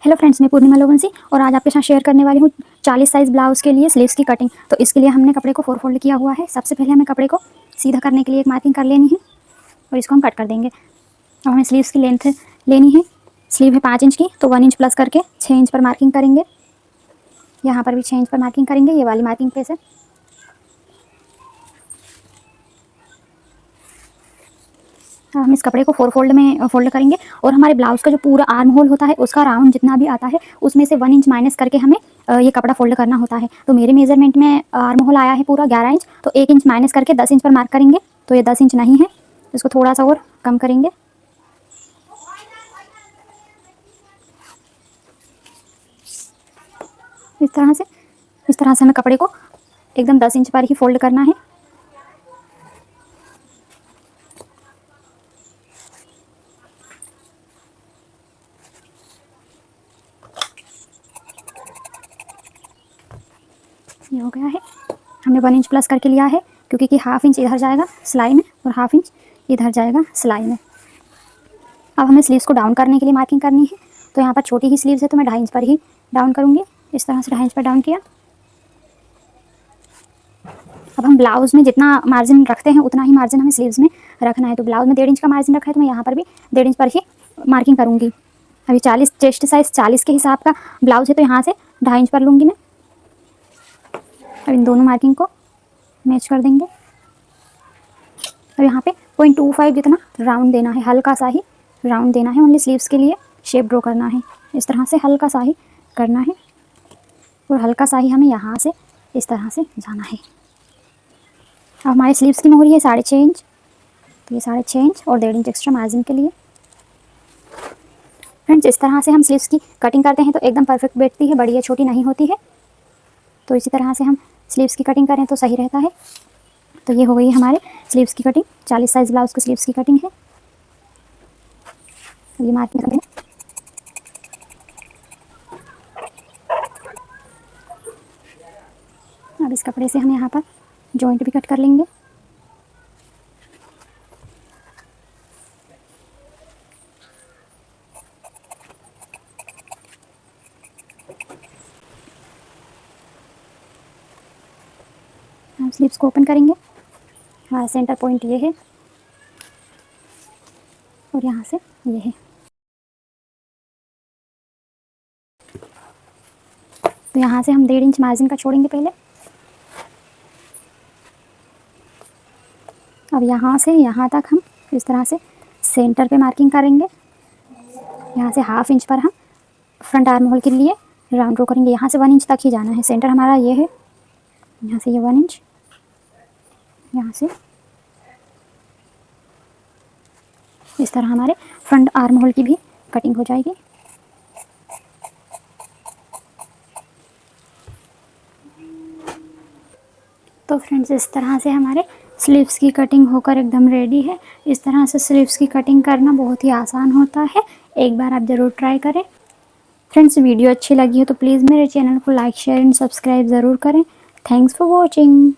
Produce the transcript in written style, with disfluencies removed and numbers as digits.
Hello friends, मैं पूर्णिमा लोगोंसी और आज आपके साथ शेयर करने वाली हूँ 40 साइज़ ब्लाउज़ के लिए स्लीव्स की कटिंग। तो इसके लिए हमने कपड़े को 4 फोल्ड किया हुआ है। सबसे पहले हमें कपड़े को सीधा करने के लिए एक मार्किंग कर लेनी है और इसको हम कट कर देंगे। अब हमें स्लीव्स की लेंथ लेनी है। स्लीव है 5 इंच की, तो 1 इंच प्लस करके 6 इंच पर मार्किंग करेंगे। यहाँ पर भी 6 इंच पर मार्किंग करेंगे, ये वाली मार्किंग पे से। हम इस कपड़े को 4 फोल्ड में फोल्ड करेंगे और हमारे ब्लाउज़ का जो पूरा आर्म होल होता है उसका राउंड जितना भी आता है उसमें से 1 इंच माइनस करके हमें ये कपड़ा फोल्ड करना होता है। तो मेरे मेजरमेंट में आर्म होल आया है पूरा 11 इंच, तो 1 इंच माइनस करके 10 इंच पर मार्क करेंगे। तो ये 10 इंच नहीं है, इसको थोड़ा सा और कम करेंगे। इस तरह से हमें कपड़े को एकदम 10 इंच पर ही फोल्ड करना है। ये हो गया है। हमने 1 इंच प्लस करके लिया है क्योंकि कि हाफ इंच इधर जाएगा सिलाई में और हाफ इंच इधर जाएगा सिलाई में। अब हमें स्लीव्स को डाउन करने के लिए मार्किंग करनी है। तो यहाँ पर छोटी ही स्लीव्स है तो मैं 2.5 इंच पर ही डाउन करूँगी। इस तरह से 2.5 इंच पर डाउन किया। अब हम ब्लाउज़ में जितना मार्जिन रखते हैं उतना ही मार्जिन हमें स्लीव्स में रखना है। तो ब्लाउज़ में 1.5 इंच का मार्जिन रखा है तो मैं यहाँ पर भी 1.5 इंच पर ही मार्किंग करूँगी। अभी 40 चेस्ट साइज़ 40 के हिसाब का ब्लाउज़ है तो यहाँ से 2.5 इंच पर लूँगी मैं। अब इन दोनों मार्किंग को मैच कर देंगे। अब यहाँ पे 0.25 जितना राउंड देना है, हल्का सा ही राउंड देना है। ओनली स्लीव्स के लिए शेप ड्रॉ करना है। इस तरह से हल्का सा ही करना है और हल्का सा ही हमें यहाँ से इस तरह से जाना है। अब हमारे स्लीव्स की मोहरी है 6.5 इंच, तो ये 6.5 इंच और 1.5 इंच एक्स्ट्रा मार्जिन के लिए। फ्रेंड्स, इस तरह से हम स्लीव्स की कटिंग करते हैं तो एकदम परफेक्ट बैठती है, बड़ी या छोटी नहीं होती है। तो इसी तरह से हम स्लीव्स की कटिंग करें तो सही रहता है। तो ये हो गई हमारे स्लीव्स की कटिंग। 40 साइज़ ब्लाउज़ की स्लीव्स की कटिंग है। ये मार्किंग करें। अब इस कपड़े से हम यहाँ पर जॉइंट भी कट कर लेंगे। हम स्लीव्स को ओपन करेंगे। हमारा सेंटर पॉइंट ये है और यहाँ से ये है। तो यहाँ से हम 1.5 इंच मार्जिन का छोड़ेंगे पहले। अब यहाँ से यहाँ तक हम इस तरह से सेंटर पे मार्किंग करेंगे। यहाँ से हाफ इंच पर हम फ्रंट आर्म होल के लिए राउंड ड्रॉ करेंगे। यहाँ से 1 इंच तक ही जाना है। सेंटर हमारा ये है, यहाँ से ये 1 इंच, यहाँ से इस तरह हमारे फ्रंट आर्म होल की भी कटिंग हो जाएगी। तो फ्रेंड्स, इस तरह से हमारे स्लीव्स की कटिंग होकर एकदम रेडी है। इस तरह से स्लीव्स की कटिंग करना बहुत ही आसान होता है। एक बार आप ज़रूर ट्राई करें। फ्रेंड्स, वीडियो अच्छी लगी हो तो प्लीज़ मेरे चैनल को लाइक शेयर एंड सब्सक्राइब ज़रूर करें। Thanks for watching.